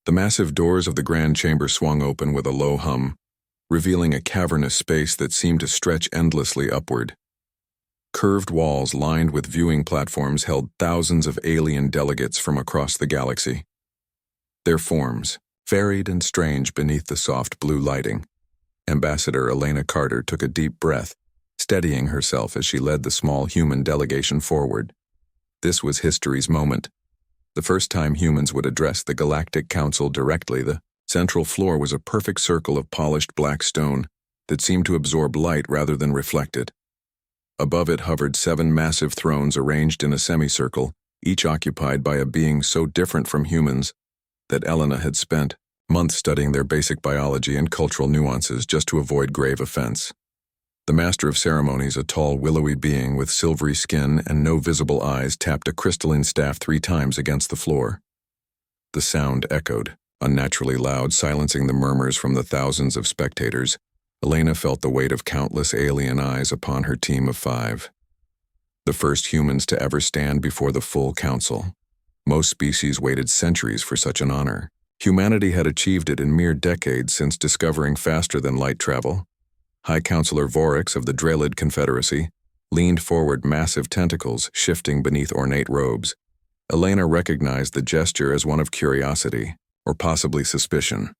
The massive doors of the grand chamber swung open with a low hum, revealing a cavernous space that seemed to stretch endlessly upward. Curved walls lined with viewing platforms held thousands of alien delegates from across the galaxy. Their forms, varied and strange beneath the soft blue lighting. Ambassador Elena Carter took a deep breath, steadying herself as she led the small human delegation forward. This was history's moment. The first time humans would address the Galactic Council directly. The central floor was a perfect circle of polished black stone that seemed to absorb light rather than reflect it. Above it hovered 7 massive thrones arranged in a semicircle, each occupied by a being so different from humans that Elena had spent months studying their basic biology and cultural nuances just to avoid grave offense. The master of ceremonies, a tall, willowy being with silvery skin and no visible eyes, tapped a crystalline staff 3 times against the floor. The sound echoed, unnaturally loud, silencing the murmurs from the thousands of spectators. Elena felt the weight of countless alien eyes upon her team of 5. The first humans to ever stand before the full council. Most species waited centuries for such an honor. Humanity had achieved it in mere decades since discovering faster-than-light travel. High Counselor Vorix of the Drelid Confederacy leaned forward, massive tentacles shifting beneath ornate robes. Elena recognized the gesture as one of curiosity, or possibly suspicion.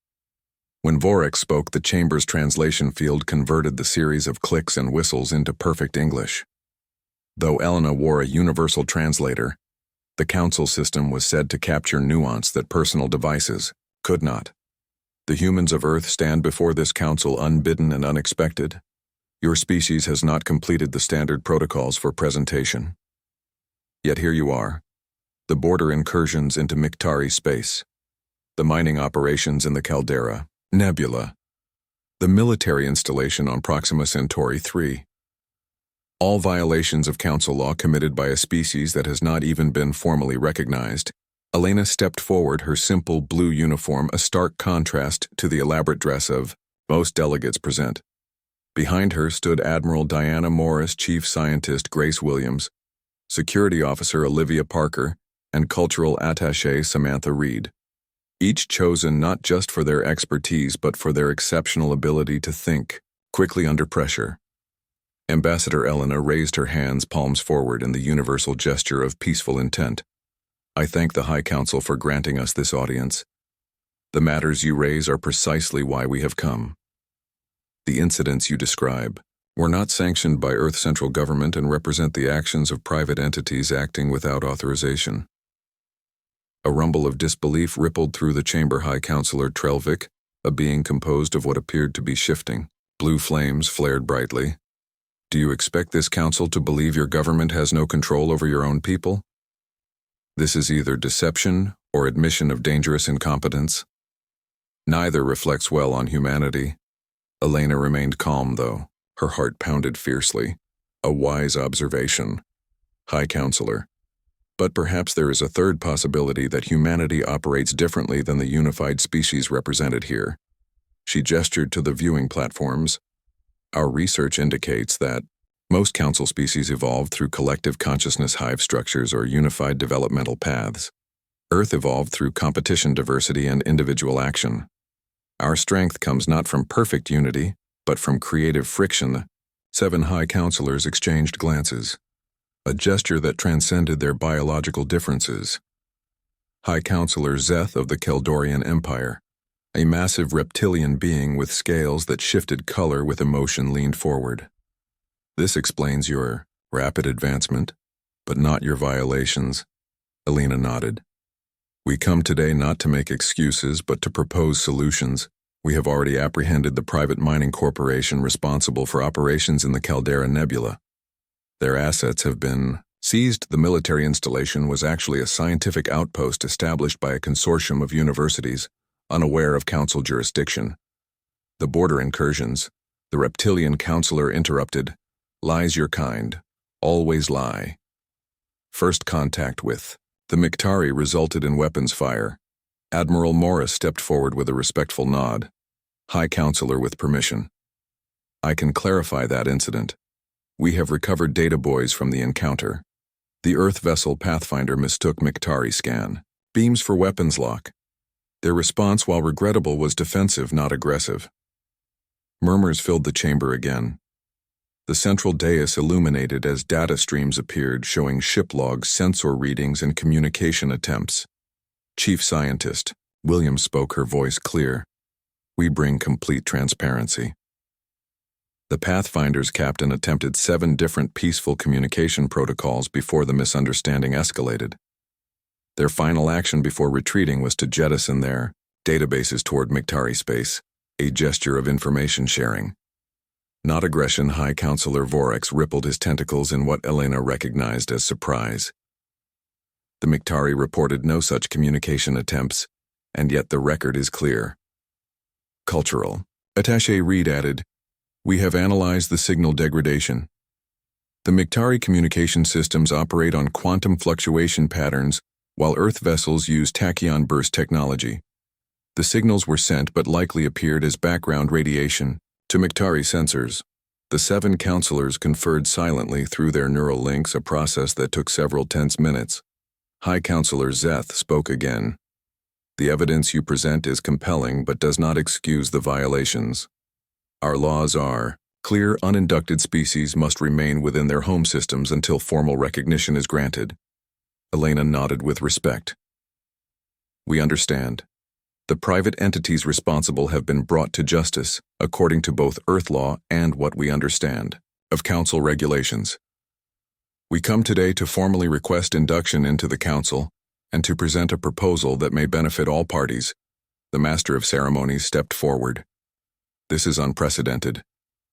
When Vorix spoke, the chamber's translation field converted the series of clicks and whistles into perfect English. Though Elena wore a universal translator, the council system was said to capture nuance that personal devices could not. The humans of Earth stand before this council unbidden and unexpected. Your species has not completed the standard protocols for presentation. Yet here you are, the border incursions into Miktari space, the mining operations in the Caldera Nebula, the military installation on Proxima Centauri 3. All violations of council law committed by a species that has not even been formally recognized. Elena stepped forward, her simple blue uniform a stark contrast to the elaborate dress of most delegates present. Behind her stood Admiral Diana Morris, Chief Scientist Grace Williams, Security Officer Olivia Parker, and Cultural Attaché Samantha Reed. Each chosen not just for their expertise but for their exceptional ability to think quickly under pressure. Ambassador Elena raised her hands, palms forward, in the universal gesture of peaceful intent. I thank the High Council for granting us this audience. The matters you raise are precisely why we have come. The incidents you describe were not sanctioned by Earth Central Government and represent the actions of private entities acting without authorization. A rumble of disbelief rippled through the chamber. High Counselor Trelvik, a being composed of what appeared to be shifting blue flames, flared brightly. Do you expect this council to believe your government has no control over your own people? This is either deception or admission of dangerous incompetence. Neither reflects well on humanity. Elena remained calm, though. Her heart pounded fiercely. A wise observation. High Counselor. But perhaps there is a third possibility, that humanity operates differently than the unified species represented here. She gestured to the viewing platforms. Our research indicates that most council species evolved through collective consciousness hive structures or unified developmental paths. Earth evolved through competition, diversity, and individual action. Our strength comes not from perfect unity, but from creative friction. 7 High Counselors exchanged glances, a gesture that transcended their biological differences. High Counselor Zeth of the Keldorian Empire, a massive reptilian being with scales that shifted color with emotion, leaned forward. This explains your rapid advancement, but not your violations. Elena nodded. We come today not to make excuses, but to propose solutions. We have already apprehended the private mining corporation responsible for operations in the Caldera Nebula. Their assets have been seized. The military installation was actually a scientific outpost established by a consortium of universities, unaware of council jurisdiction. The border incursions, the reptilian counselor interrupted. Lies your kind, always lie. First contact with the Miktari resulted in weapons fire. Admiral Morris stepped forward with a respectful nod. High Counselor, with permission. I can clarify that incident. We have recovered data buoys from the encounter. The Earth vessel Pathfinder mistook Miktari scan beams for weapons lock. Their response, while regrettable, was defensive, not aggressive. Murmurs filled the chamber again. The central dais illuminated as data streams appeared, showing ship logs, sensor readings, and communication attempts. Chief Scientist, Williams spoke, her voice clear. We bring complete transparency. The Pathfinder's captain attempted 7 different peaceful communication protocols before the misunderstanding escalated. Their final action before retreating was to jettison their databases toward Miktari space, a gesture of information sharing. Not aggression, High Counselor Vorex rippled his tentacles in what Elena recognized as surprise. The Miktari reported no such communication attempts, and yet the record is clear. Cultural. Attaché Reed added, We have analyzed the signal degradation. The Miktari communication systems operate on quantum fluctuation patterns, while Earth vessels use tachyon burst technology. The signals were sent but likely appeared as background radiation to Miktari sensors. The 7 counselors conferred silently through their neural links, a process that took several tense minutes. High Counselor Zeth spoke again. The evidence you present is compelling but does not excuse the violations. Our laws are clear. Uninducted species must remain within their home systems until formal recognition is granted. Elena nodded with respect. We understand. The private entities responsible have been brought to justice, according to both Earth law and what we understand of Council regulations. We come today to formally request induction into the Council and to present a proposal that may benefit all parties. The Master of Ceremonies stepped forward. This is unprecedented.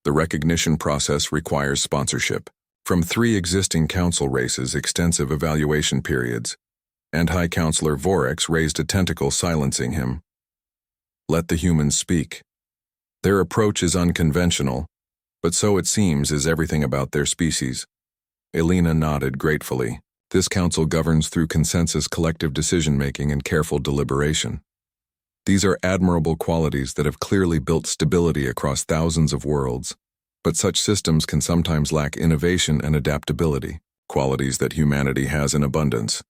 The recognition process requires sponsorship from 3 existing Council races, extensive evaluation periods, and High Counselor Vorex raised a tentacle, silencing him. Let the humans speak. Their approach is unconventional, but so it seems is everything about their species. Elena nodded gratefully. This council governs through consensus, collective decision-making, and careful deliberation. These are admirable qualities that have clearly built stability across thousands of worlds, but such systems can sometimes lack innovation and adaptability, qualities that humanity has in abundance.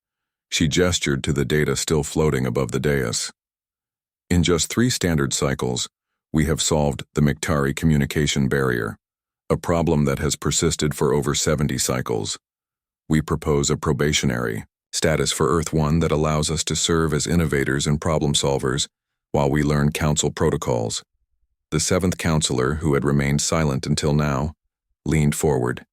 She gestured to the data still floating above the dais. In just 3 standard cycles, we have solved the Miktari communication barrier, a problem that has persisted for over 70 cycles. We propose a probationary status for Earth 1 that allows us to serve as innovators and problem solvers while we learn Council protocols. The 7th counselor, who had remained silent until now, leaned forward.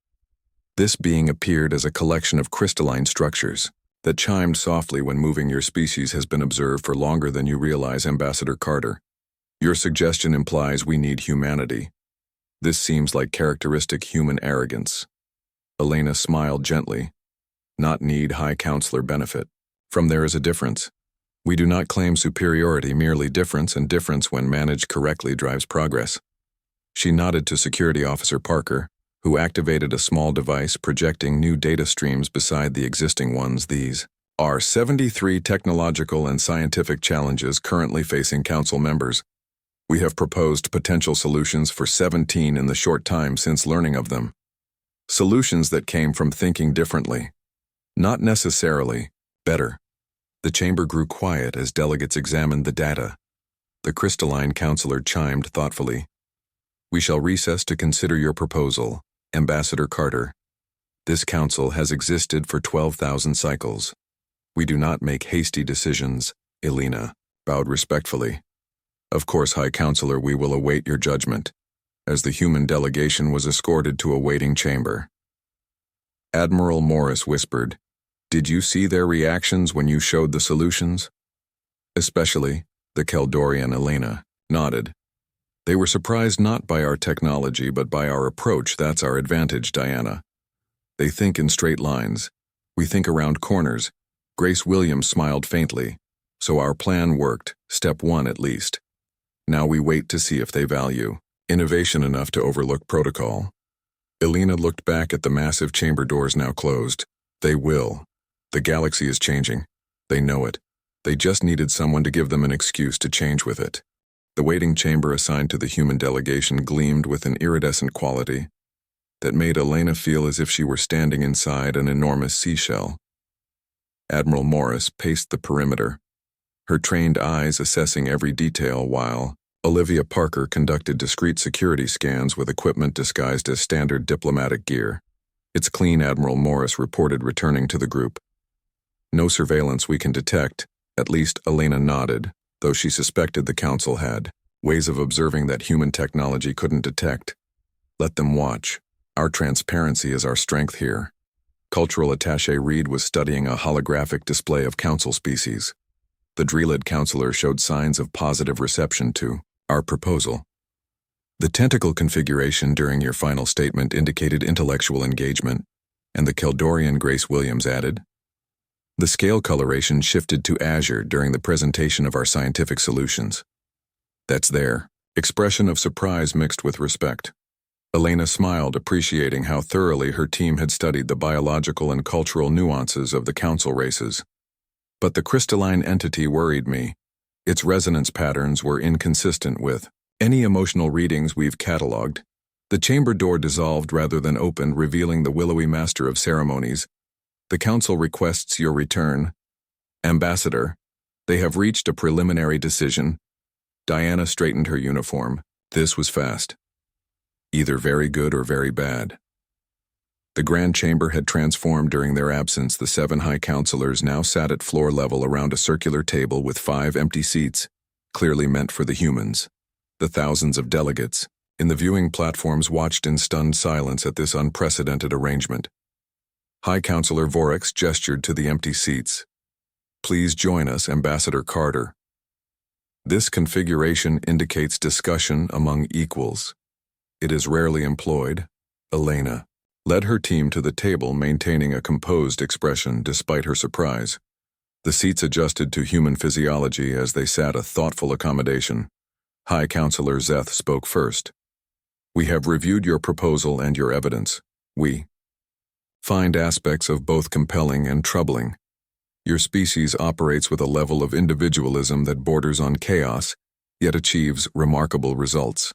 This being appeared as a collection of crystalline structures that chimed softly when moving. Your species has been observed for longer than you realize, Ambassador Carter. Your suggestion implies we need humanity. This seems like characteristic human arrogance. Elena smiled gently. Not need, High Counselor, benefit. From there is a difference. We do not claim superiority, merely difference, and difference when managed correctly drives progress. She nodded to Security Officer Parker, who activated a small device projecting new data streams beside the existing ones. These are 73 technological and scientific challenges currently facing Council members. We have proposed potential solutions for 17 in the short time since learning of them. Solutions that came from thinking differently. Not necessarily better. The chamber grew quiet as delegates examined the data. The crystalline counselor chimed thoughtfully. We shall recess to consider your proposal, Ambassador Carter. This council has existed for 12,000 cycles. We do not make hasty decisions, Elena bowed respectfully. Of course, High Counselor, we will await your judgment, as the human delegation was escorted to a waiting chamber. Admiral Morris whispered, Did you see their reactions when you showed the solutions? Especially, the Keldorian. Elena nodded. They were surprised not by our technology but by our approach. That's our advantage, Diana. They think in straight lines. We think around corners. Grace Williams smiled faintly. So our plan worked, step 1 at least. Now we wait to see if they value innovation enough to overlook protocol. Elena looked back at the massive chamber doors now closed. They will. The galaxy is changing. They know it. They just needed someone to give them an excuse to change with it. The waiting chamber assigned to the human delegation gleamed with an iridescent quality that made Elena feel as if she were standing inside an enormous seashell. Admiral Morris paced the perimeter, her trained eyes assessing every detail while Olivia Parker conducted discreet security scans with equipment disguised as standard diplomatic gear. It's clean, Admiral Morris reported, returning to the group. No surveillance we can detect, at least Elena nodded, though she suspected the Council had ways of observing that human technology couldn't detect. Let them watch. Our transparency is our strength here. Cultural Attaché Reed was studying a holographic display of Council species. The Drelid counselor showed signs of positive reception to our proposal. The tentacle configuration during your final statement indicated intellectual engagement, and the Keldorian Grace Williams added. The scale coloration shifted to azure during the presentation of our scientific solutions. That's there. Expression of surprise mixed with respect. Elena smiled, appreciating how thoroughly her team had studied the biological and cultural nuances of the Council races. But the crystalline entity worried me. Its resonance patterns were inconsistent with any emotional readings we've cataloged. The chamber door dissolved rather than opened, revealing the willowy master of ceremonies. The Council requests your return. Ambassador, they have reached a preliminary decision. Diana straightened her uniform. This was fast. Either very good or very bad. The Grand Chamber had transformed during their absence. The 7 High Counselors now sat at floor level around a circular table with 5 empty seats, clearly meant for the humans. The thousands of delegates in the viewing platforms watched in stunned silence at this unprecedented arrangement. High Counselor Vorex gestured to the empty seats. Please join us, Ambassador Carter. This configuration indicates discussion among equals. It is rarely employed. Elena led her team to the table, maintaining a composed expression despite her surprise. The seats adjusted to human physiology as they sat, a thoughtful accommodation. High Counselor Zeth spoke first. We have reviewed your proposal and your evidence. We find aspects of both compelling and troubling. Your species operates with a level of individualism that borders on chaos, yet achieves remarkable results.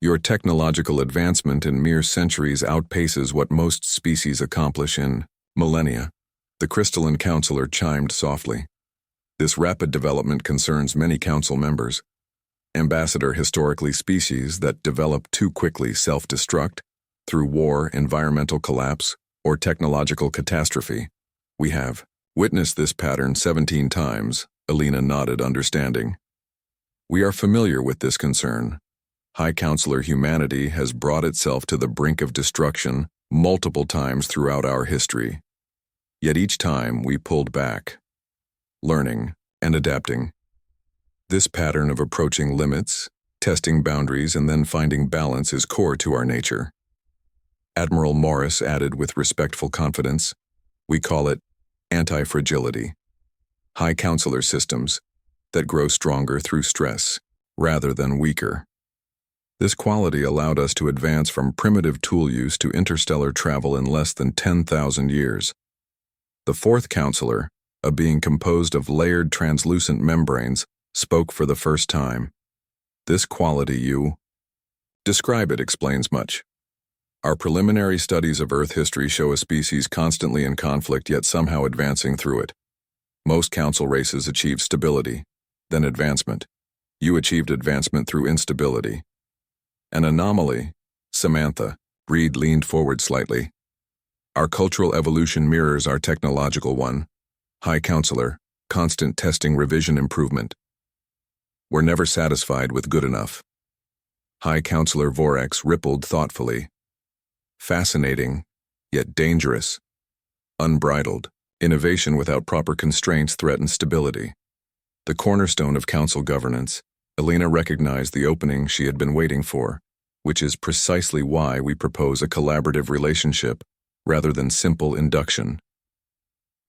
Your technological advancement in mere centuries outpaces what most species accomplish in millennia. The crystalline counselor chimed softly. This rapid development concerns many council members. Ambassador, historically species that develop too quickly self-destruct through war, environmental collapse, or technological catastrophe. We have witnessed this pattern 17 times, Elena nodded, understanding. We are familiar with this concern. High Counselor, humanity has brought itself to the brink of destruction multiple times throughout our history. Yet each time we pulled back, learning and adapting. This pattern of approaching limits, testing boundaries, and then finding balance is core to our nature. Admiral Morris added with respectful confidence, we call it anti-fragility. High Counselor systems that grow stronger through stress rather than weaker. This quality allowed us to advance from primitive tool use to interstellar travel in less than 10,000 years. The 4th Counselor, a being composed of layered translucent membranes, spoke for the first time. This quality you describe it explains much. Our preliminary studies of Earth history show a species constantly in conflict yet somehow advancing through it. Most Council races achieve stability, then advancement. You achieved advancement through instability. An anomaly, Samantha. Reed leaned forward slightly. Our cultural evolution mirrors our technological one. High Counselor, constant testing, revision, improvement. We're never satisfied with good enough. High Counselor Vorex rippled thoughtfully. Fascinating, yet dangerous. Unbridled. Innovation without proper constraints threatens stability. The cornerstone of Council governance, Elena recognized the opening she had been waiting for, which is precisely why we propose a collaborative relationship rather than simple induction.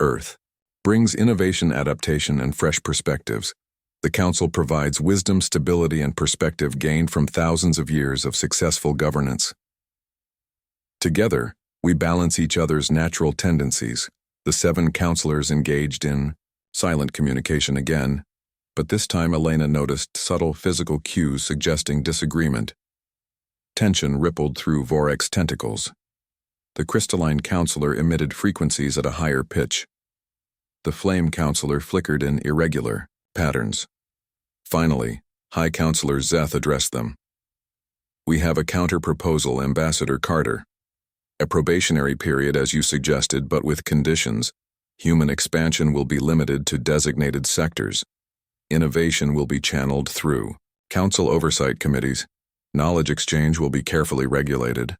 Earth brings innovation, adaptation, and fresh perspectives. The Council provides wisdom, stability, and perspective gained from thousands of years of successful governance. Together, we balance each other's natural tendencies. The 7 counselors engaged in silent communication again, but this time Elena noticed subtle physical cues suggesting disagreement. Tension rippled through Vorex tentacles. The crystalline counselor emitted frequencies at a higher pitch. The flame counselor flickered in irregular, patterns. Finally, High Counselor Zeth addressed them. We have a counter-proposal, Ambassador Carter. A probationary period as you suggested, but with conditions. Human expansion will be limited to designated sectors. Innovation will be channeled through council oversight committees. Knowledge exchange will be carefully regulated.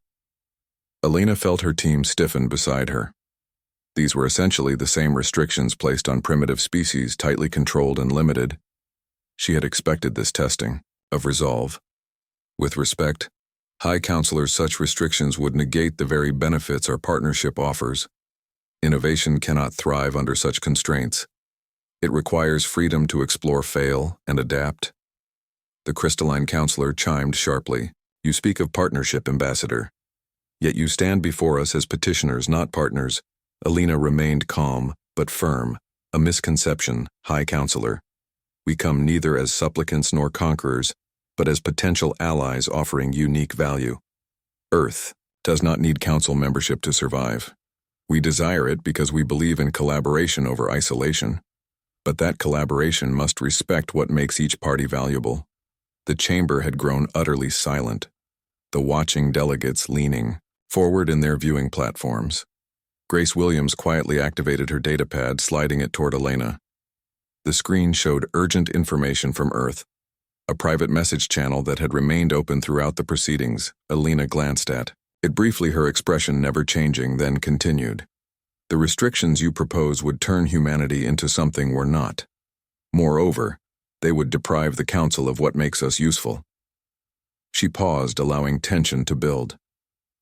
Alina felt her team stiffen beside her. These were essentially the same restrictions placed on primitive species, tightly controlled and limited. She had expected this testing of resolve. With respect, High Counselor, such restrictions would negate the very benefits our partnership offers. Innovation cannot thrive under such constraints. It requires freedom to explore, fail, and adapt. The crystalline counselor chimed sharply. You speak of partnership, Ambassador. Yet you stand before us as petitioners, not partners. Alina remained calm, but firm. A misconception, High Counselor. We come neither as supplicants nor conquerors, but as potential allies offering unique value. Earth does not need council membership to survive. We desire it because we believe in collaboration over isolation. But that collaboration must respect what makes each party valuable. The chamber had grown utterly silent, the watching delegates leaning forward in their viewing platforms. Grace Williams quietly activated her datapad, sliding it toward Elena. The screen showed urgent information from Earth, a private message channel that had remained open throughout the proceedings. Elena glanced at it briefly, her expression never changing, then continued. The restrictions you propose would turn humanity into something we're not. Moreover, they would deprive the Council of what makes us useful. She paused, allowing tension to build.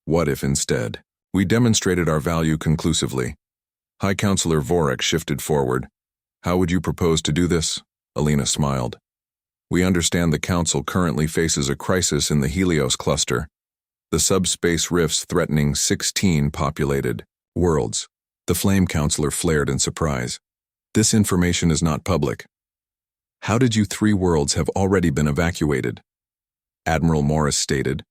What if instead we demonstrated our value conclusively? High Counselor Vorek shifted forward. How would you propose to do this? Alina smiled. We understand the Council currently faces a crisis in the Helios cluster, the subspace rifts threatening 16 populated worlds. The Flame Counselor flared in surprise. This information is not public. How did you 3 worlds have already been evacuated? Admiral Morris stated,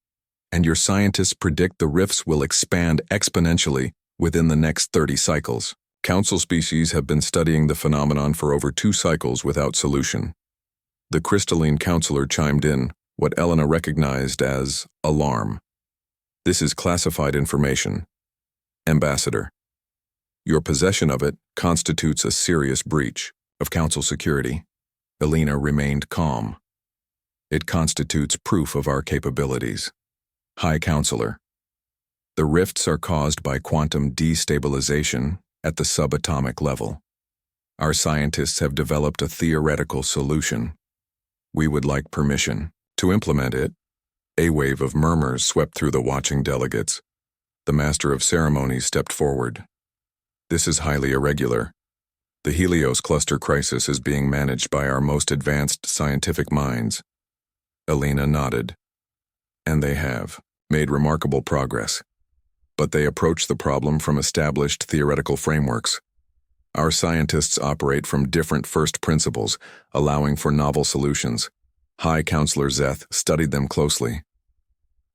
and your scientists predict the rifts will expand exponentially within the next 30 cycles. Council species have been studying the phenomenon for over 2 cycles without solution. The crystalline counselor chimed in, what Elena recognized as alarm. This is classified information. Ambassador, your possession of it constitutes a serious breach of Council security. Elena remained calm. It constitutes proof of our capabilities. High Counselor, the rifts are caused by quantum destabilization at the subatomic level. Our scientists have developed a theoretical solution. We would like permission to implement it. A wave of murmurs swept through the watching delegates. The Master of Ceremonies stepped forward. This is highly irregular. The Helios cluster crisis is being managed by our most advanced scientific minds. Elena nodded. And they have made remarkable progress. But they approach the problem from established theoretical frameworks. Our scientists operate from different first principles, allowing for novel solutions. High Counselor Zeth studied them closely.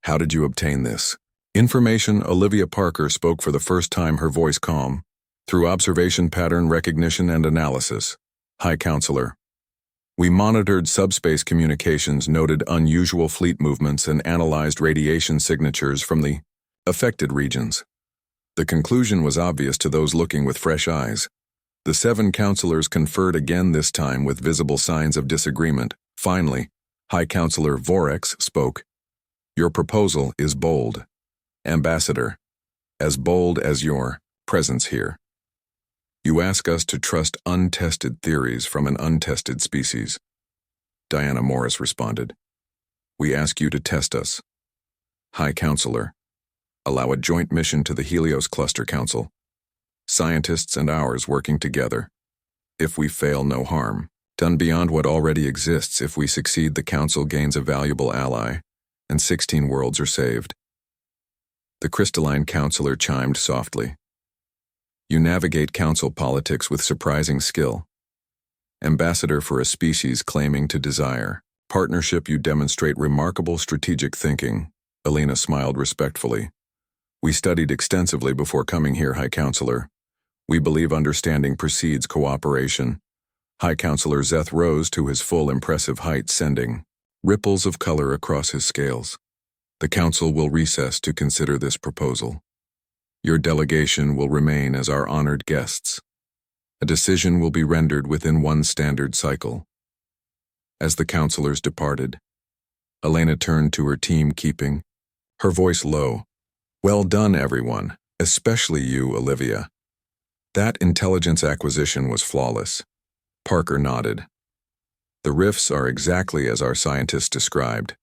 How did you obtain this information? Olivia Parker spoke for the first time, her voice calm. Through observation, pattern recognition, and analysis. High Counselor, we monitored subspace communications, noted unusual fleet movements, and analyzed radiation signatures from the affected regions. The conclusion was obvious to those looking with fresh eyes. The 7 counselors conferred again, this time with visible signs of disagreement. Finally, High Counselor Vorex spoke. Your proposal is bold. Ambassador, as bold as your presence here. You ask us to trust untested theories from an untested species. Diana Morris responded. We ask you to test us. High Counselor, allow a joint mission to the Helios Cluster Council. Scientists and ours working together. If we fail, no harm. Done beyond what already exists. If we succeed, the Council gains a valuable ally, and 16 worlds are saved. The crystalline counselor chimed softly. You navigate Council politics with surprising skill. Ambassador for a species claiming to desire partnership, you demonstrate remarkable strategic thinking. Elena smiled respectfully. We studied extensively before coming here, High Counselor. We believe understanding precedes cooperation. High Counselor Zeth rose to his full impressive height, sending ripples of color across his scales. The council will recess to consider this proposal. Your delegation will remain as our honored guests. A decision will be rendered within one standard cycle. As the counselors departed, Elena turned to her team, keeping her voice low. Well done, everyone, especially you, Olivia. That intelligence acquisition was flawless. Parker nodded. The rifts are exactly as our scientists described.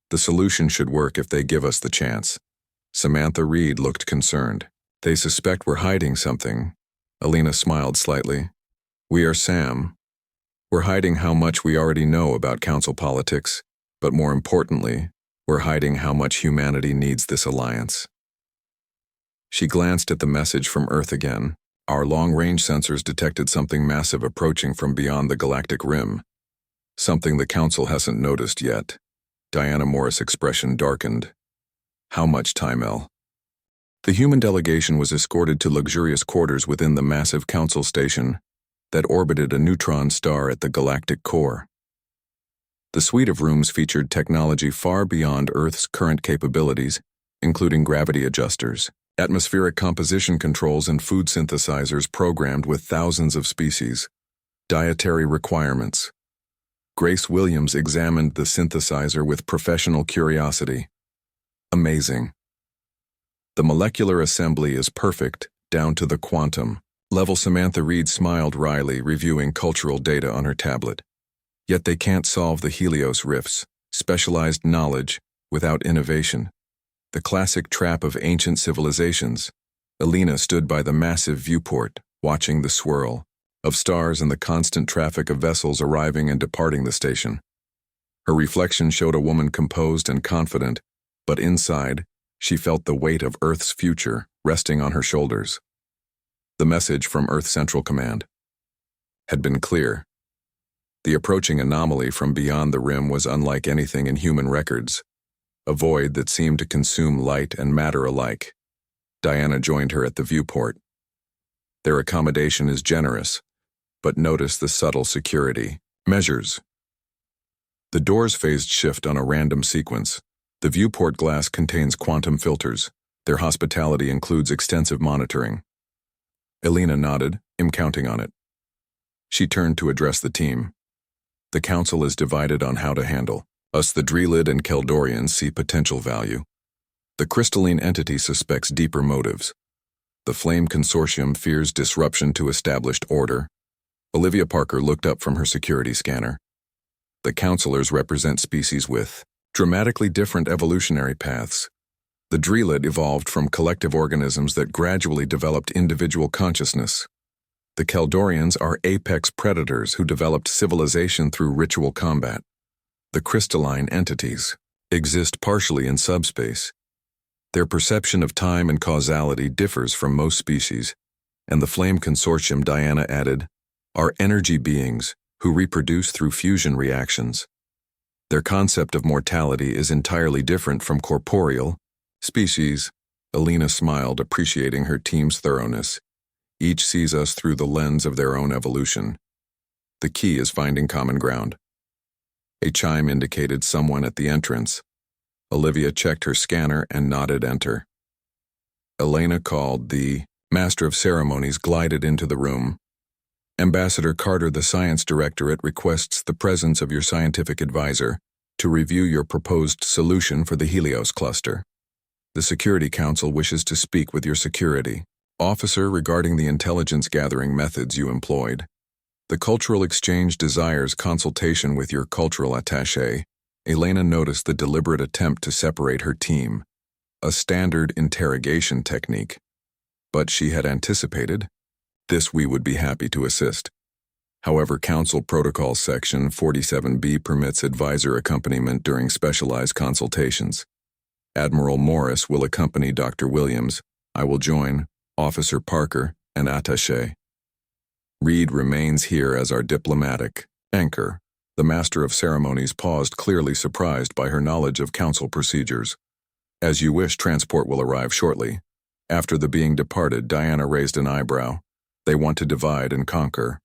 The solution should work if they give us the chance. Samantha Reed looked concerned. They suspect we're hiding something. Elena smiled slightly. We are Sam. We're hiding how much we already know about council politics, but more importantly, we're hiding how much humanity needs this alliance. She glanced at the message from Earth again. Our long-range sensors detected something massive approaching from beyond the galactic rim. Something the council hasn't noticed yet. Diana Morris' expression darkened. How much time, El? The human delegation was escorted to luxurious quarters within the massive council station that orbited a neutron star at the galactic core. The suite of rooms featured technology far beyond Earth's current capabilities, including gravity adjusters, atmospheric composition controls, and food synthesizers programmed with thousands of species. Dietary requirements. Grace Williams examined the synthesizer with professional curiosity. Amazing. The molecular assembly is perfect, down to the quantum level. Samantha Reed smiled wryly, reviewing cultural data on her tablet. Yet they can't solve the Helios rifts, specialized knowledge, without innovation. The classic trap of ancient civilizations. Elena stood by the massive viewport, watching the swirl of stars and the constant traffic of vessels arriving and departing the station. Her reflection showed a woman composed and confident, but inside, she felt the weight of Earth's future resting on her shoulders. The message from Earth Central Command had been clear. The approaching anomaly from beyond the rim was unlike anything in human records, a void that seemed to consume light and matter alike. Diana joined her at the viewport. Their accommodation is generous, but notice the subtle security measures. The doors phased shift on a random sequence. The viewport glass contains quantum filters. Their hospitality includes extensive monitoring. Elena nodded, counting on it. She turned to address the team. The council is divided on how to handle us. The Drelid and Keldorians see potential value. The crystalline entity suspects deeper motives. The Flame Consortium fears disruption to established order. Olivia Parker looked up from her security scanner. The counselors represent species with dramatically different evolutionary paths. The Drelid evolved from collective organisms that gradually developed individual consciousness. The Keldorians are apex predators who developed civilization through ritual combat. The crystalline entities exist partially in subspace. Their perception of time and causality differs from most species, and the Flame Consortium, Diana added, are energy beings who reproduce through fusion reactions. Their concept of mortality is entirely different from corporeal species. Elena smiled, appreciating her team's thoroughness. Each sees us through the lens of their own evolution. The key is finding common ground. A chime indicated someone at the entrance. Olivia checked her scanner and nodded enter. Elena called. The Master of Ceremonies glided into the room. Ambassador Carter, the Science Directorate, requests the presence of your scientific advisor to review your proposed solution for the Helios cluster. The Security Council wishes to speak with your security officer regarding the intelligence gathering methods you employed. The cultural exchange desires consultation with your cultural attaché. Elena noticed the deliberate attempt to separate her team, a standard interrogation technique. But she had anticipated this. We would be happy to assist. However, Council Protocol Section 47B permits advisor accompaniment during specialized consultations. Admiral Morris will accompany Dr. Williams. I will join Officer Parker and attaché. Reed remains here as our diplomatic anchor. The Master of Ceremonies paused, clearly surprised by her knowledge of council procedures. As you wish, transport will arrive shortly. After the being departed, Diana raised an eyebrow. They want to divide and conquer.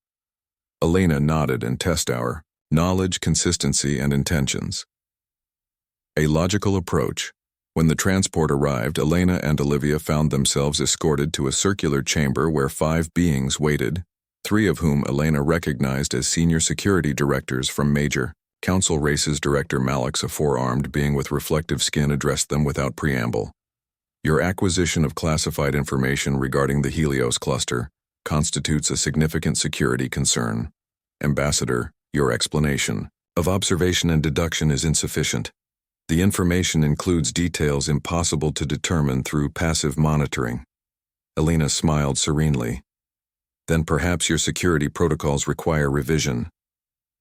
Elena nodded and test our knowledge, consistency, and intentions. A logical approach. When the transport arrived, Elena and Olivia found themselves escorted to a circular chamber where 5 beings waited, 3 of whom Elena recognized as senior security directors from Major Council Races. Director Malix, a 4-armed being with reflective skin, addressed them without preamble. Your acquisition of classified information regarding the Helios cluster constitutes a significant security concern. Ambassador, your explanation of observation and deduction is insufficient. The information includes details impossible to determine through passive monitoring. Elena smiled serenely. Then perhaps your security protocols require revision.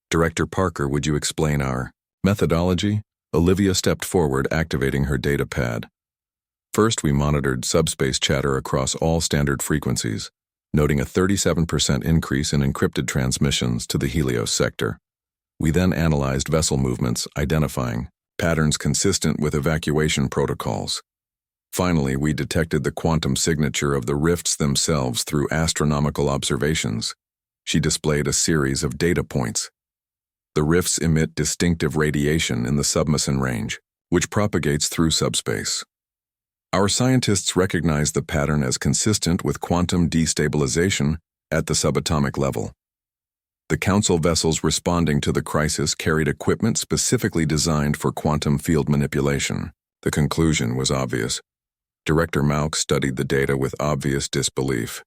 Director Parker, would you explain our methodology? Olivia stepped forward, activating her data pad. First, we monitored subspace chatter across all standard frequencies, noting a 37% increase in encrypted transmissions to the Helios sector. We then analyzed vessel movements, identifying patterns consistent with evacuation protocols. Finally, we detected the quantum signature of the rifts themselves through astronomical observations. She displayed a series of data points. The rifts emit distinctive radiation in the submeson range, which propagates through subspace. Our scientists recognized the pattern as consistent with quantum destabilization at the subatomic level. The Council vessels responding to the crisis carried equipment specifically designed for quantum field manipulation. The conclusion was obvious. Director Malix studied the data with obvious disbelief.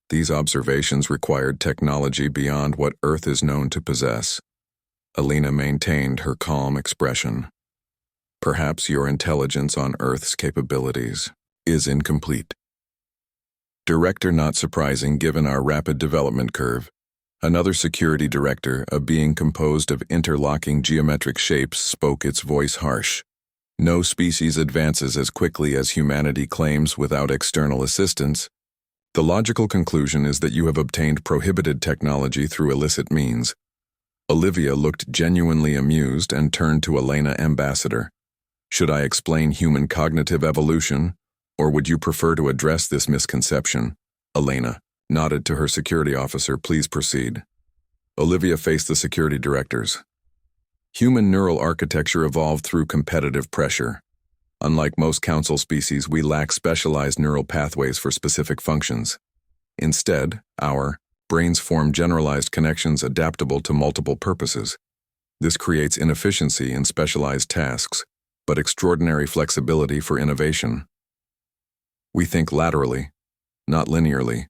These observations required technology beyond what Earth is known to possess. Elena maintained her calm expression. Perhaps your intelligence on Earth's capabilities is incomplete. Director, not surprising given our rapid development curve. Another security director, a being composed of interlocking geometric shapes, spoke, its voice harsh. No species advances as quickly as humanity claims without external assistance. The logical conclusion is that you have obtained prohibited technology through illicit means. Olivia looked genuinely amused and turned to Elena. Ambassador, should I explain human cognitive evolution, or would you prefer to address this misconception? Elena nodded to her security officer. Please proceed. Olivia faced the security directors. Human neural architecture evolved through competitive pressure. Unlike most council species, we lack specialized neural pathways for specific functions. Instead, our brains form generalized connections adaptable to multiple purposes. This creates inefficiency in specialized tasks, but extraordinary flexibility for innovation. We think laterally, not linearly.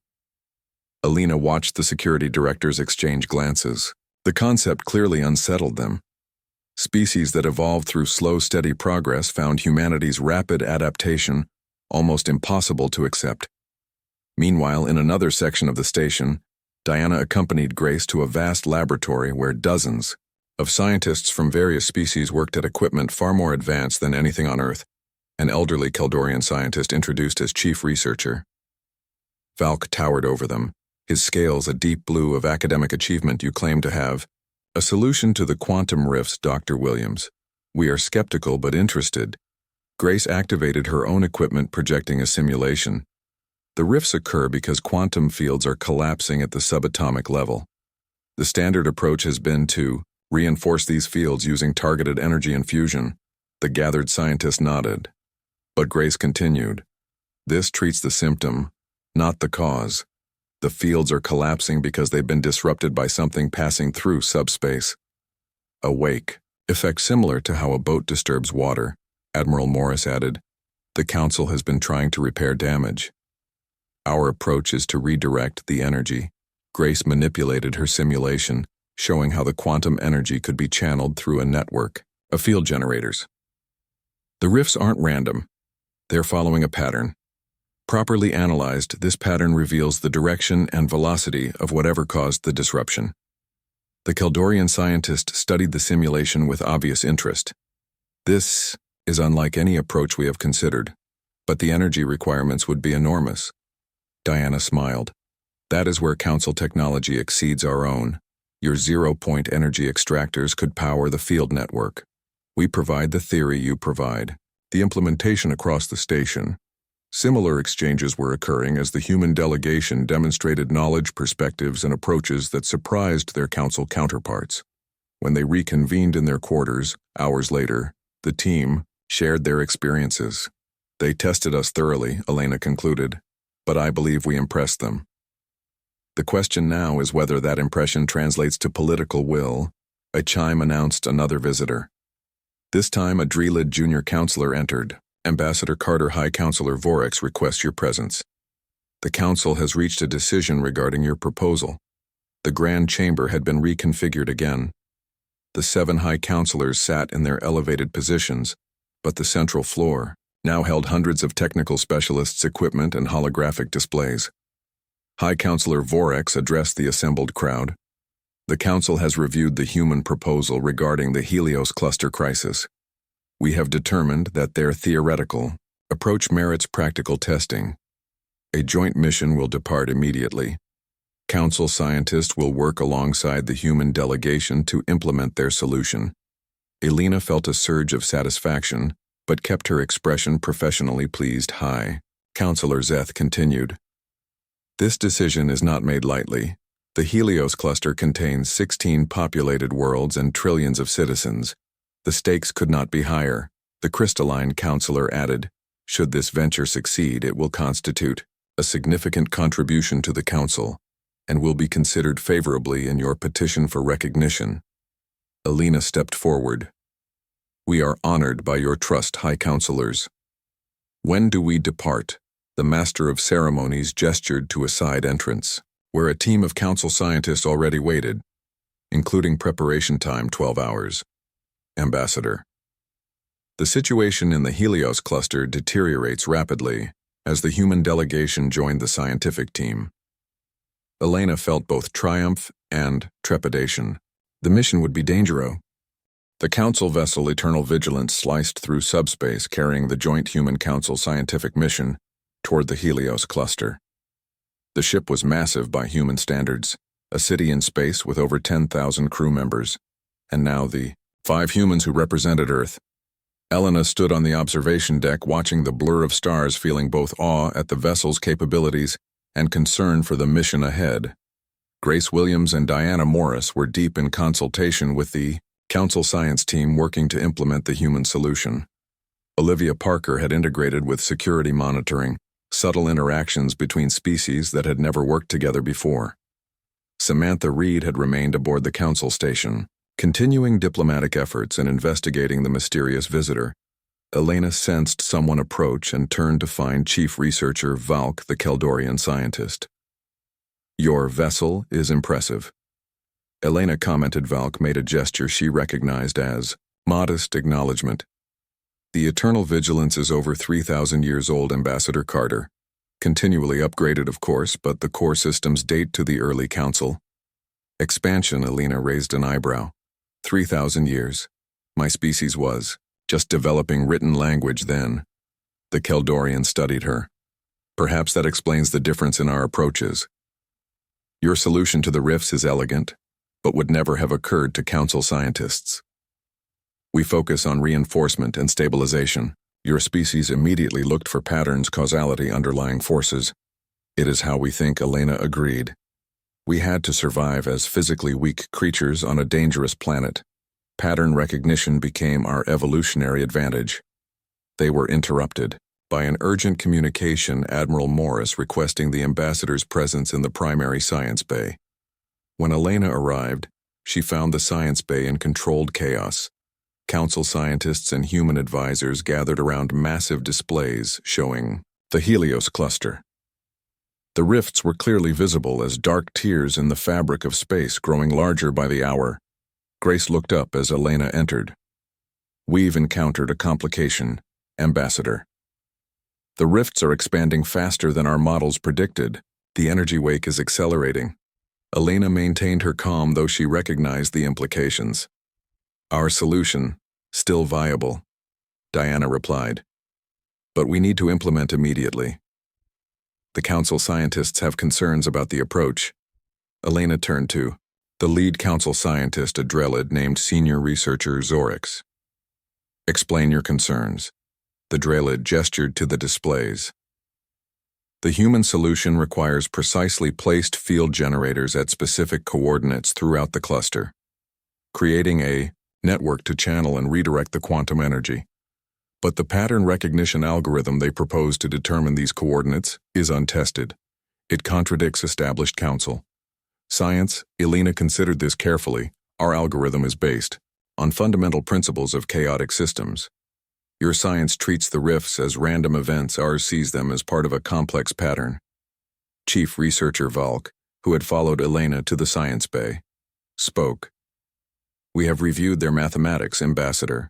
Elena watched the security directors exchange glances. The concept clearly unsettled them. Species that evolved through slow, steady progress found humanity's rapid adaptation almost impossible to accept. Meanwhile, in another section of the station, Diana accompanied Grace to a vast laboratory where dozens of scientists from various species worked at equipment far more advanced than anything on Earth. An elderly Keldorian scientist introduced as chief researcher. Valk towered over them, his scales a deep blue of academic achievement. You claim to have a solution to the quantum rifts, Dr. Williams. We are skeptical but interested. Grace activated her own equipment, projecting a simulation. The rifts occur because quantum fields are collapsing at the subatomic level. The standard approach has been to reinforce these fields using targeted energy infusion. The gathered scientist nodded. But Grace continued. This treats the symptom, not the cause. The fields are collapsing because they've been disrupted by something passing through subspace. A wake effect similar to how a boat disturbs water, Admiral Morris added. The Council has been trying to repair damage. Our approach is to redirect the energy. Grace manipulated her simulation, showing how the quantum energy could be channeled through a network of field generators. The rifts aren't random. They're following a pattern. Properly analyzed, this pattern reveals the direction and velocity of whatever caused the disruption. The Keldorian scientist studied the simulation with obvious interest. This is unlike any approach we have considered, but the energy requirements would be enormous. Diana smiled. That is where Council technology exceeds our own. Your zero-point energy extractors could power the field network. We provide the theory, you provide the implementation across the station. Similar exchanges were occurring as the human delegation demonstrated knowledge, perspectives, and approaches that surprised their council counterparts. When they reconvened in their quarters, hours later, the team shared their experiences. They tested us thoroughly, Elena concluded, but I believe we impressed them. The question now is whether that impression translates to political will. A chime announced another visitor. This time a Drelid junior counselor entered. Ambassador Carter, High Counselor Vorex requests your presence. The council has reached a decision regarding your proposal. The Grand Chamber had been reconfigured again. The 7 High Counselors sat in their elevated positions, but the central floor now held hundreds of technical specialists' equipment and holographic displays. High Counselor Vorex addressed the assembled crowd. The council has reviewed the human proposal regarding the Helios cluster crisis. We have determined that their theoretical approach merits practical testing. A joint mission will depart immediately. Council scientists will work alongside the human delegation to implement their solution. Elena felt a surge of satisfaction, but kept her expression professionally pleased. High Counselor Zeth continued. This decision is not made lightly. The Helios cluster contains 16 populated worlds and trillions of citizens. The stakes could not be higher, the crystalline counselor added. Should this venture succeed, it will constitute a significant contribution to the council and will be considered favorably in your petition for recognition. Elena stepped forward. We are honored by your trust, High Counselors. When do we depart? The Master of Ceremonies gestured to a side entrance, where a team of council scientists already waited, including preparation time 12 hours. Ambassador. The situation in the Helios cluster deteriorates rapidly as the human delegation joined the scientific team. Elena felt both triumph and trepidation. The mission would be dangerous. The council vessel Eternal Vigilance sliced through subspace carrying the joint Human Council scientific mission toward the Helios cluster. The ship was massive by human standards, a city in space with over 10,000 crew members, and now the 5 humans who represented Earth. Elena stood on the observation deck watching the blur of stars, feeling both awe at the vessel's capabilities and concern for the mission ahead. Grace Williams and Diana Morris were deep in consultation with the Council Science team working to implement the human solution. Olivia Parker had integrated with security monitoring, subtle interactions between species that had never worked together before. Samantha Reed had remained aboard the Council station, continuing diplomatic efforts and investigating the mysterious visitor. Elena sensed someone approach and turned to find Chief Researcher Valk, the Keldorian scientist. Your vessel is impressive. Elena commented. Valk made a gesture she recognized as modest acknowledgement. The Eternal Vigilance is over 3,000 years old, Ambassador Carter. Continually upgraded, of course, but the core systems date to the early Council. Expansion, Elena raised an eyebrow. 3,000 years. My species was just developing written language then. The Keldorian studied her. Perhaps that explains the difference in our approaches. Your solution to the rifts is elegant, but would never have occurred to Council scientists. We focus on reinforcement and stabilization. Your species immediately looked for patterns, causality, underlying forces. It is how we think, Elena agreed. We had to survive as physically weak creatures on a dangerous planet. Pattern recognition became our evolutionary advantage. They were interrupted by an urgent communication, Admiral Morris requesting the ambassador's presence in the primary science bay. When Elena arrived, she found the science bay in controlled chaos. Council scientists and human advisors gathered around massive displays showing the Helios cluster. The rifts were clearly visible as dark tears in the fabric of space, growing larger by the hour. Grace looked up as Elena entered. We've encountered a complication, Ambassador. The rifts are expanding faster than our models predicted. The energy wake is accelerating. Elena maintained her calm, though she recognized the implications. Our solution, still viable, Diana replied. But we need to implement immediately. The Council scientists have concerns about the approach. Elena turned to the lead Council scientist, a Drelid named Senior Researcher Zorix. Explain your concerns. The Drelid gestured to the displays. The human solution requires precisely placed field generators at specific coordinates throughout the cluster, creating a network to channel and redirect the quantum energy. But the pattern recognition algorithm they propose to determine these coordinates is untested. It contradicts established counsel. Science, Elena considered this carefully. Our algorithm is based on fundamental principles of chaotic systems. Your science treats the rifts as random events, ours sees them as part of a complex pattern. Chief researcher Valk, who had followed Elena to the science bay, spoke. We have reviewed their mathematics, Ambassador.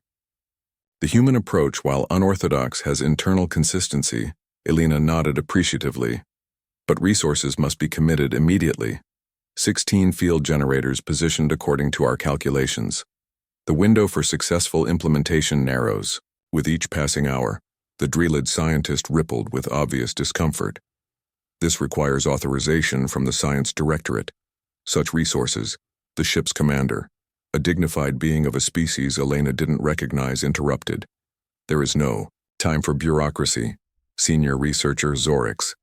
The human approach, while unorthodox, has internal consistency. Elena nodded appreciatively. But resources must be committed immediately. 16 field generators positioned according to our calculations. The window for successful implementation narrows. With each passing hour, the Drelid scientist rippled with obvious discomfort. This requires authorization from the Science Directorate. Such resources, the ship's commander, a dignified being of a species Elena didn't recognize, interrupted. There is no time for bureaucracy. Senior researcher Zorix.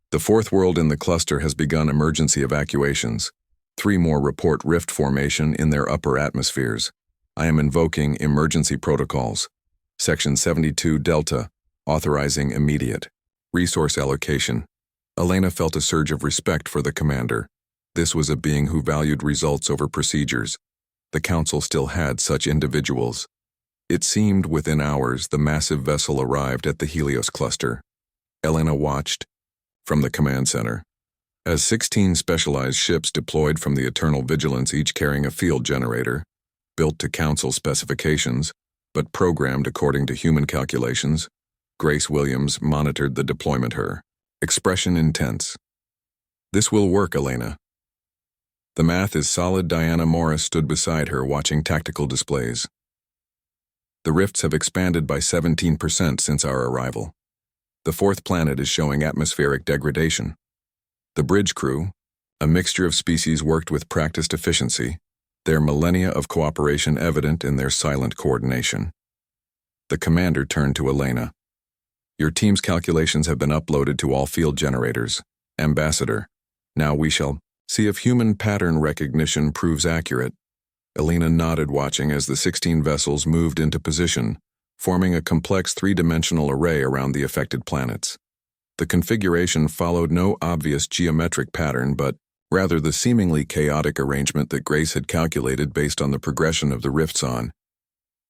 The fourth world in the cluster has begun emergency evacuations. 3 more report rift formation in their upper atmospheres. I am invoking emergency protocols. Section 72 Delta, authorizing immediate resource allocation. Elena felt a surge of respect for the commander. This was a being who valued results over procedures. The council still had such individuals. It seemed within hours the massive vessel arrived at the Helios cluster. Elena watched from the command center as 16 specialized ships deployed from the Eternal Vigilance, each carrying a field generator, built to council specifications, but programmed according to human calculations. Grace Williams monitored the deployment, her expression intense. This will work, Elena. The math is solid. Diana Morris stood beside her, watching tactical displays. The rifts have expanded by 17% since our arrival. The fourth planet is showing atmospheric degradation. The bridge crew, a mixture of species, worked with practiced efficiency, their millennia of cooperation evident in their silent coordination. The commander turned to Elena. Your team's calculations have been uploaded to all field generators. Ambassador, now we shall see if human pattern recognition proves accurate. Elena nodded, watching as the 16 vessels moved into position, forming a complex 3-dimensional array around the affected planets. The configuration followed no obvious geometric pattern, but rather the seemingly chaotic arrangement that Grace had calculated based on the progression of the rifts on.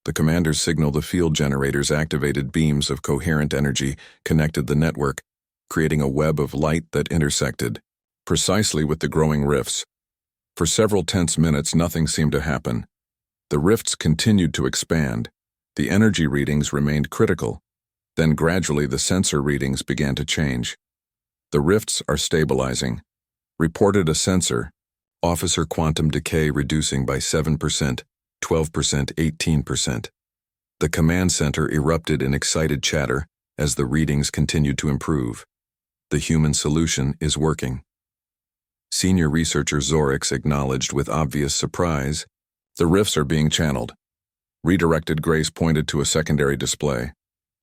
The commander's signal, the field generators activated beams of coherent energy, connected the network, creating a web of light that intersected precisely with the growing rifts. For several tense minutes, nothing seemed to happen. The rifts continued to expand. The energy readings remained critical. Then gradually the sensor readings began to change. The rifts are stabilizing, reported a sensor. Officer quantum decay reducing by 7%, 12%, 18%. The command center erupted in excited chatter as the readings continued to improve. The human solution is working. Senior researcher Zorix acknowledged with obvious surprise. The rifts are being channeled. Redirected. Grace pointed to a secondary display.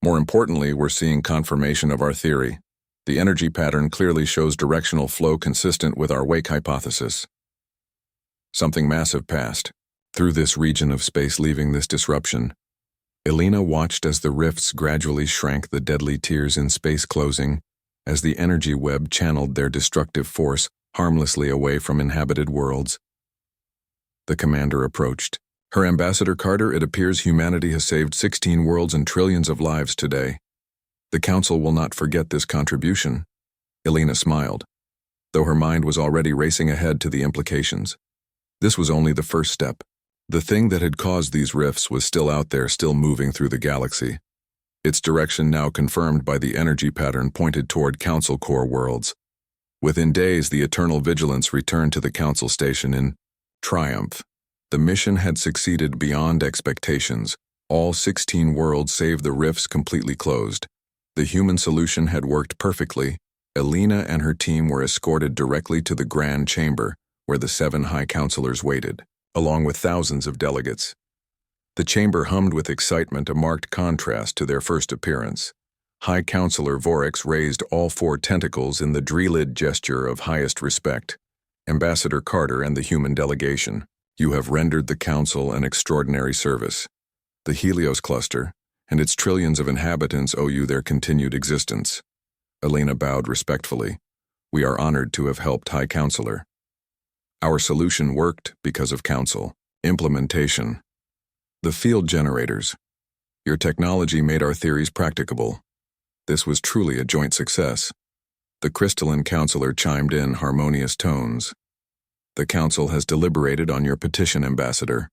More importantly, we're seeing confirmation of our theory. The energy pattern clearly shows directional flow consistent with our wake hypothesis. Something massive passed through this region of space, leaving this disruption. Elena watched as the rifts gradually shrank, the deadly tears in space closing, as the energy web channeled their destructive force harmlessly away from inhabited worlds. The commander approached. Her Ambassador Carter, it appears humanity has saved 16 worlds and trillions of lives today. The Council will not forget this contribution. Elena smiled, though her mind was already racing ahead to the implications. This was only the first step. The thing that had caused these rifts was still out there, still moving through the galaxy. Its direction, now confirmed by the energy pattern, pointed toward Council core worlds. Within days, the Eternal Vigilance returned to the Council station in triumph. The mission had succeeded beyond expectations. All 16 worlds save the rifts completely closed. The human solution had worked perfectly. Elena and her team were escorted directly to the Grand Chamber, where the 7 High Counselors waited, along with thousands of delegates. The chamber hummed with excitement, a marked contrast to their first appearance. High Counselor Vorex raised all four tentacles in the Drelid gesture of highest respect. Ambassador Carter and the human delegation, you have rendered the Council an extraordinary service. The Helios Cluster and its trillions of inhabitants owe you their continued existence. Elena bowed respectfully. We are honored to have helped High Counselor. Our solution worked because of Council. Implementation. The field generators. Your technology made our theories practicable. This was truly a joint success. The crystalline counselor chimed in harmonious tones. The Council has deliberated on your petition, Ambassador.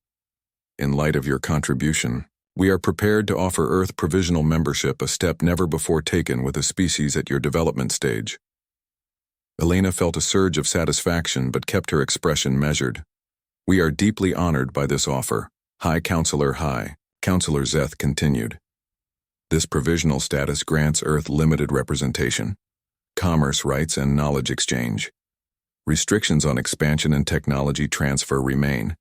In light of your contribution, we are prepared to offer Earth provisional membership, a step never before taken with a species at your development stage. Elena felt a surge of satisfaction but kept her expression measured. We are deeply honored by this offer. High Counselor High. Counselor Zeth continued. This provisional status grants Earth limited representation, commerce rights, and knowledge exchange. Restrictions on expansion and technology transfer remain,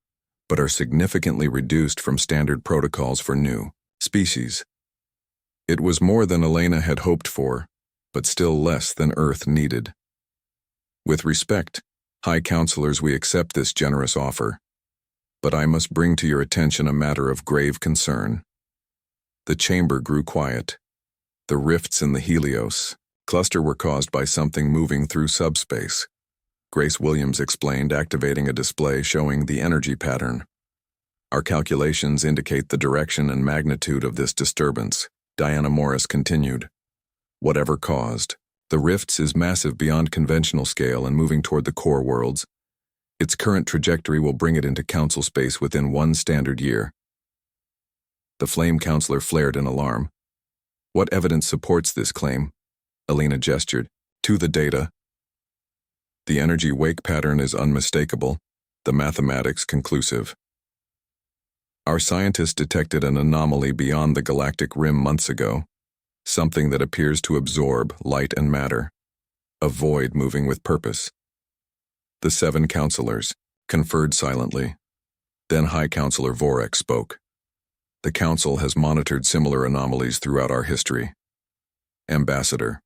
but are significantly reduced from standard protocols for new species. It was more than Elena had hoped for, but still less than Earth needed. With respect, High Counselors, we accept this generous offer, but I must bring to your attention a matter of grave concern. The chamber grew quiet. The rifts in the Helios cluster were caused by something moving through subspace. Grace Williams explained, activating a display showing the energy pattern. Our calculations indicate the direction and magnitude of this disturbance, Diana Morris continued. Whatever caused the rifts is massive beyond conventional scale and moving toward the core worlds. Its current trajectory will bring it into Council space within 1 standard year. The Flame Counselor flared in alarm. What evidence supports this claim? Elena gestured. To the data. The energy wake pattern is unmistakable, the mathematics conclusive. Our scientists detected an anomaly beyond the galactic rim months ago, something that appears to absorb light and matter, a void moving with purpose. The 7 counselors conferred silently. Then High Counselor Vorex spoke. The Council has monitored similar anomalies throughout our history. Ambassador.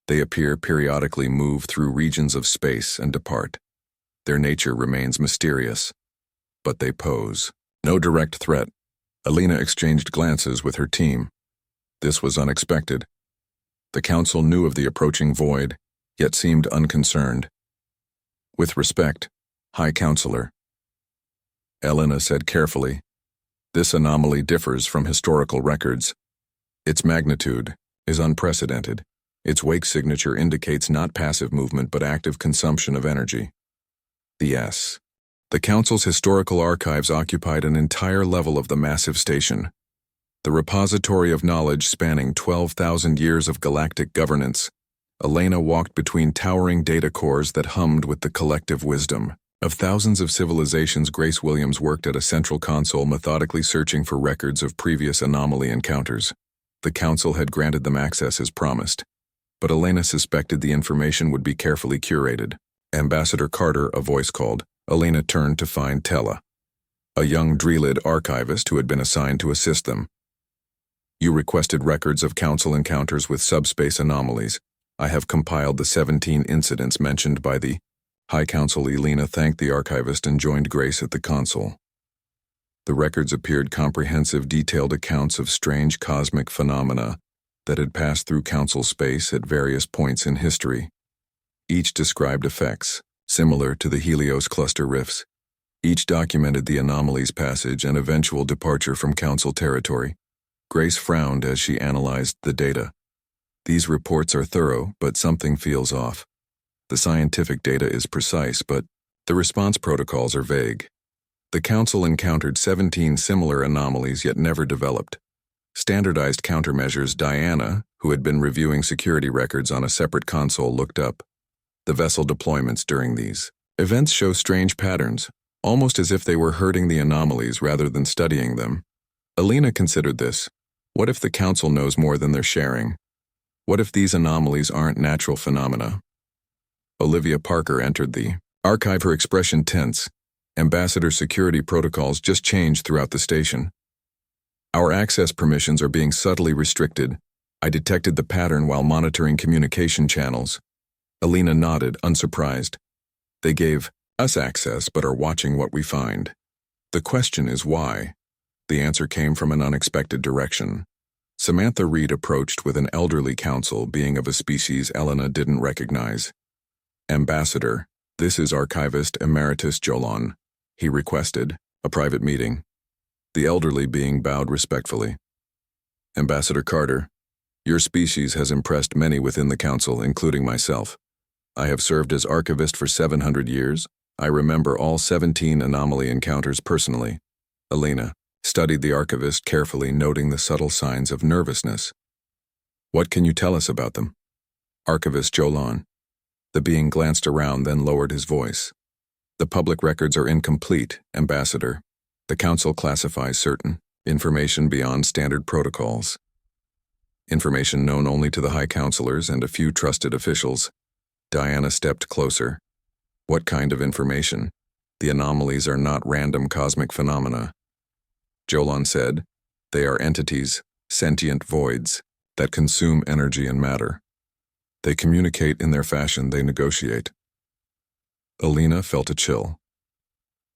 They appear periodically move through regions of space and depart. Their nature remains mysterious, but they pose no direct threat. Elena exchanged glances with her team. This was unexpected. The Council knew of the approaching void, yet seemed unconcerned. With respect, High Counselor. Elena said carefully, this anomaly differs from historical records. Its magnitude is unprecedented. Its wake signature indicates not passive movement but active consumption of energy. The Council's historical archives occupied an entire level of the massive station. The repository of knowledge spanning 12,000 years of galactic governance. Elena walked between towering data cores that hummed with the collective wisdom of thousands of civilizations. Grace Williams worked at a central console, methodically searching for records of previous anomaly encounters. The Council had granted them access as promised, but Elena suspected the information would be carefully curated. Ambassador Carter, a voice called. Elena turned to find Tella, a young Drelid archivist who had been assigned to assist them. You requested records of Council encounters with subspace anomalies. I have compiled the 17 incidents mentioned by the High Council. Elena thanked the archivist and joined Grace at the console. The records appeared comprehensive, detailed accounts of strange cosmic phenomena that had passed through Council space at various points in history. Each described effects similar to the Helios cluster rifts. Each documented the anomaly's passage and eventual departure from Council territory. Grace frowned as she analyzed the data. These reports are thorough, but something feels off. The scientific data is precise, but the response protocols are vague. The Council encountered 17 similar anomalies yet never developed standardized countermeasures. Diana, who had been reviewing security records on a separate console, looked up. The vessel deployments during these events show strange patterns, almost as if they were hurting the anomalies rather than studying them. Elena considered this. What if the Council knows more than they're sharing? What if these anomalies aren't natural phenomena? Olivia Parker entered the archive, her expression tense. Ambassador security protocols just changed throughout the station. Our access permissions are being subtly restricted. I detected the pattern while monitoring communication channels. Alina nodded, unsurprised. They gave us access but are watching what we find. The question is why? The answer came from an unexpected direction. Samantha Reed approached with an elderly counsel being of a species Elena didn't recognize. Ambassador, this is Archivist Emeritus Jolon, he requested, a private meeting. The elderly being bowed respectfully. Ambassador Carter, your species has impressed many within the council, including myself. I have served as archivist for 700 years. I remember all 17 anomaly encounters personally. Alina studied the archivist carefully, noting the subtle signs of nervousness. What can you tell us about them? Archivist Jolon. The being glanced around, then lowered his voice. The public records are incomplete, Ambassador. The Council classifies certain information beyond standard protocols. Information known only to the High Counselors and a few trusted officials. Diana stepped closer. What kind of information? The anomalies are not random cosmic phenomena. Jolon said, they are entities, sentient voids, that consume energy and matter. They communicate in their fashion, they negotiate. Alina felt a chill.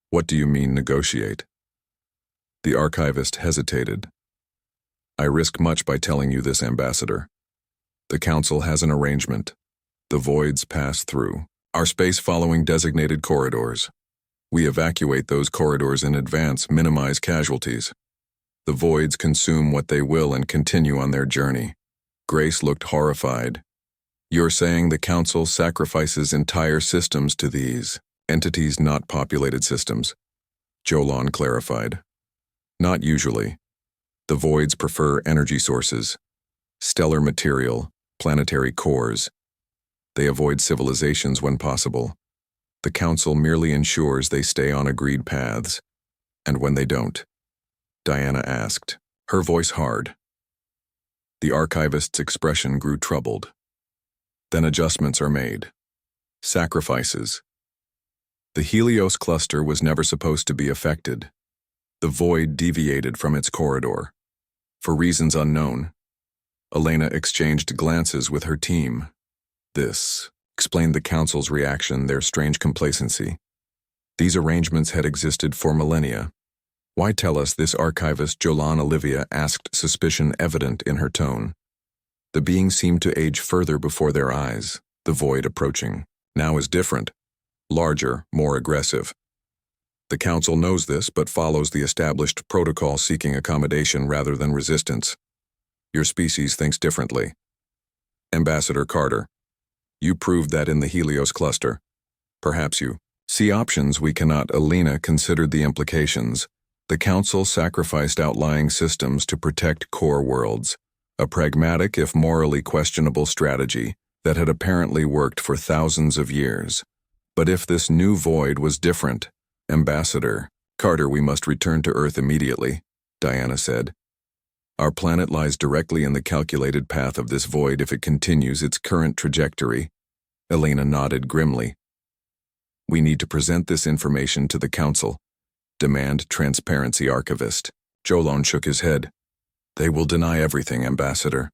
What do you mean, negotiate? The archivist hesitated. I risk much by telling you this, Ambassador. The Council has an arrangement. The voids pass through our space following designated corridors. We evacuate those corridors in advance, minimize casualties. The voids consume what they will and continue on their journey. Grace looked horrified. You're saying the Council sacrifices entire systems to these entities, not populated systems? Jolon clarified. Not usually. The voids prefer energy sources, stellar material, planetary cores. They avoid civilizations when possible. The Council merely ensures they stay on agreed paths. And when they don't? Diana asked, her voice hard. The archivist's expression grew troubled. Then adjustments are made. Sacrifices. The Helios cluster was never supposed to be affected. The void deviated from its corridor. For reasons unknown. Elena exchanged glances with her team. This explained the Council's reaction, their strange complacency. These arrangements had existed for millennia. Why tell us this, archivist Jolon? Olivia asked, suspicion evident in her tone. The being seemed to age further before their eyes, the void approaching. Now is different. Larger, more aggressive. The Council knows this, but follows the established protocol, seeking accommodation rather than resistance. Your species thinks differently. Ambassador Carter, you proved that in the Helios cluster. Perhaps you see options we cannot. Alina considered the implications. The Council sacrificed outlying systems to protect core worlds, a pragmatic if morally questionable strategy that had apparently worked for thousands of years. But if this new void was different, Ambassador Carter, we must return to Earth immediately, Diana said. Our planet lies directly in the calculated path of this void if it continues its current trajectory. Elena nodded grimly. We need to present this information to the Council. Demand transparency, Archivist. Jolon shook his head. They will deny everything, Ambassador.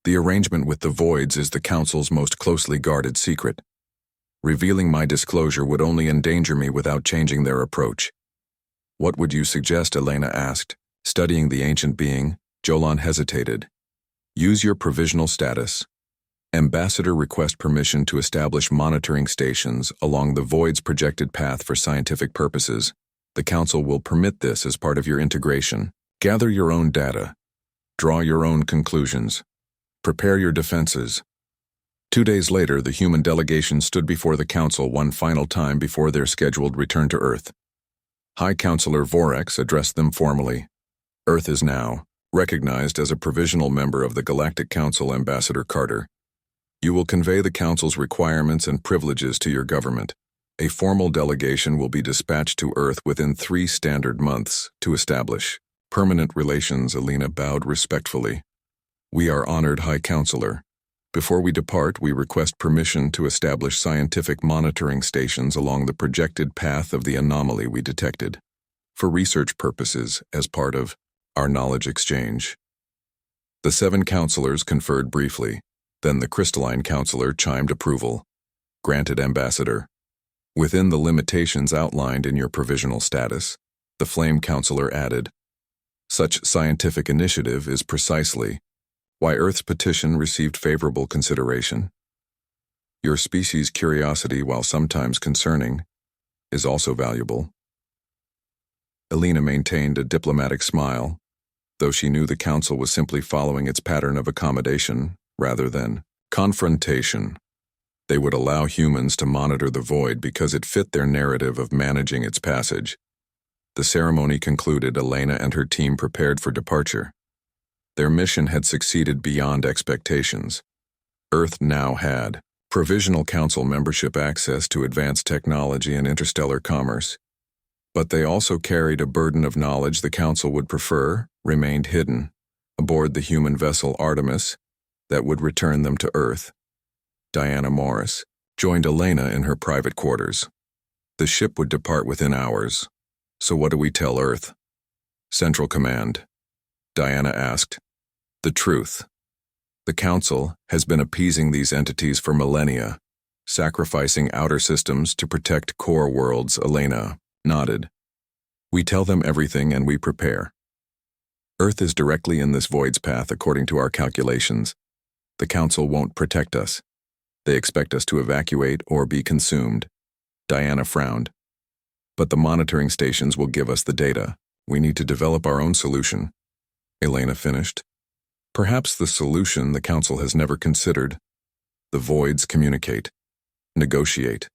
The arrangement with the voids is the Council's most closely guarded secret. Revealing my disclosure would only endanger me without changing their approach. What would you suggest? Elena asked. Studying the ancient being, Jolon hesitated. Use your provisional status. Ambassador, request permission to establish monitoring stations along the void's projected path for scientific purposes. The Council will permit this as part of your integration. Gather your own data. Draw your own conclusions. Prepare your defenses. 2 days later, the human delegation stood before the Council one final time before their scheduled return to Earth. High Counselor Vorax addressed them formally. Earth is now recognized as a provisional member of the Galactic Council. Ambassador Carter, you will convey the Council's requirements and privileges to your government. A formal delegation will be dispatched to Earth within 3 standard months to establish permanent relations. Alina bowed respectfully. We are honored, High Counselor. Before we depart, we request permission to establish scientific monitoring stations along the projected path of the anomaly we detected, for research purposes as part of our knowledge exchange. The 7 counselors conferred briefly. Then the crystalline counselor chimed approval. Granted, Ambassador. Within the limitations outlined in your provisional status, the flame counselor added, such scientific initiative is precisely why Earth's petition received favorable consideration. Your species' curiosity, while sometimes concerning, is also valuable. Elena maintained a diplomatic smile, though she knew the council was simply following its pattern of accommodation rather than confrontation. They would allow humans to monitor the void because it fit their narrative of managing its passage. The ceremony concluded. Elena and her team prepared for departure. Their mission had succeeded beyond expectations. Earth now had provisional council membership access to advanced technology and interstellar commerce. But they also carried a burden of knowledge the council would prefer remained hidden aboard the human vessel Artemis that would return them to Earth. Diana Morris joined Elena in her private quarters. The ship would depart within hours. So what do we tell Earth? Central Command. Diana asked. The truth. The Council has been appeasing these entities for millennia, sacrificing outer systems to protect core worlds. Elena nodded. We tell them everything and we prepare. Earth is directly in this void's path according to our calculations. The Council won't protect us. They expect us to evacuate or be consumed. Diana frowned. But the monitoring stations will give us the data. We need to develop our own solution. Elena finished. Perhaps the solution the Council has never considered. The voids communicate, negotiate.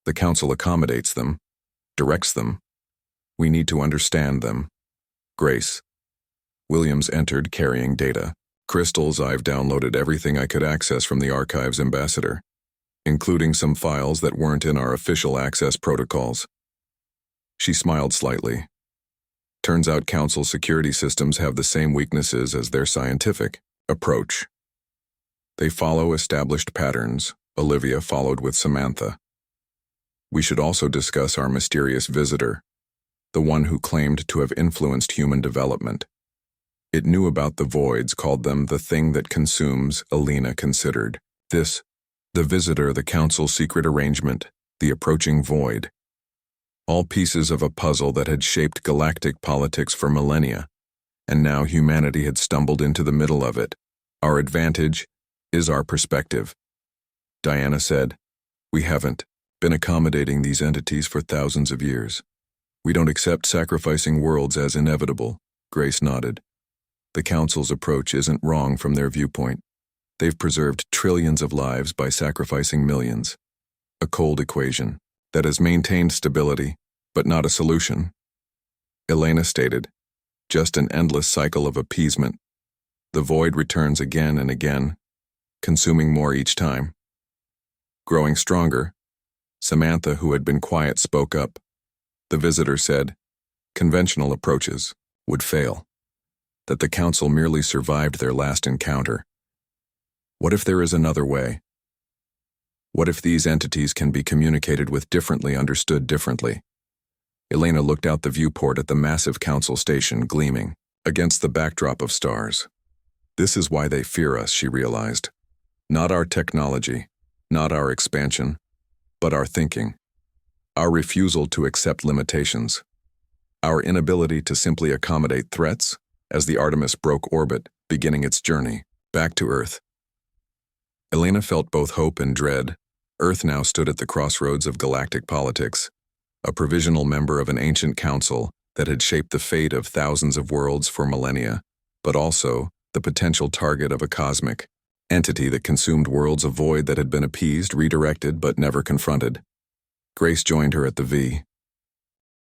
The Council accommodates them, directs them. We need to understand them. Grace. Williams entered carrying data. Crystals, I've downloaded everything I could access from the archives, Ambassador, including some files that weren't in our official access protocols. She smiled slightly. Turns out Council security systems have the same weaknesses as their scientific approach. They follow established patterns. Olivia followed with Samantha. We should also discuss our mysterious visitor, the one who claimed to have influenced human development. It knew about the voids, called them the thing that consumes. Elena considered. The visitor, the Council's secret arrangement, the approaching void. All pieces of a puzzle that had shaped galactic politics for millennia, and now humanity had stumbled into the middle of it. Our advantage is our perspective. Diana said, we haven't been accommodating these entities for thousands of years. We don't accept sacrificing worlds as inevitable. Grace nodded. The Council's approach isn't wrong from their viewpoint. They've preserved trillions of lives by sacrificing millions. A cold equation that has maintained stability, but not a solution. Elena stated, just an endless cycle of appeasement. The void returns again and again, consuming more each time. Growing stronger, Samantha, who had been quiet, spoke up. The visitor said, conventional approaches would fail, that the Council merely survived their last encounter. What if there is another way? What if these entities can be communicated with differently, understood differently? Elena looked out the viewport at the massive Council station gleaming against the backdrop of stars. This is why they fear us, she realized. Not our technology, not our expansion, but our thinking. Our refusal to accept limitations. Our inability to simply accommodate threats as the Artemis broke orbit, beginning its journey back to Earth. Elena felt both hope and dread. Earth now stood at the crossroads of galactic politics, a provisional member of an ancient council that had shaped the fate of thousands of worlds for millennia, but also the potential target of a cosmic entity that consumed worlds of void that had been appeased, redirected, but never confronted. Grace joined her at the V.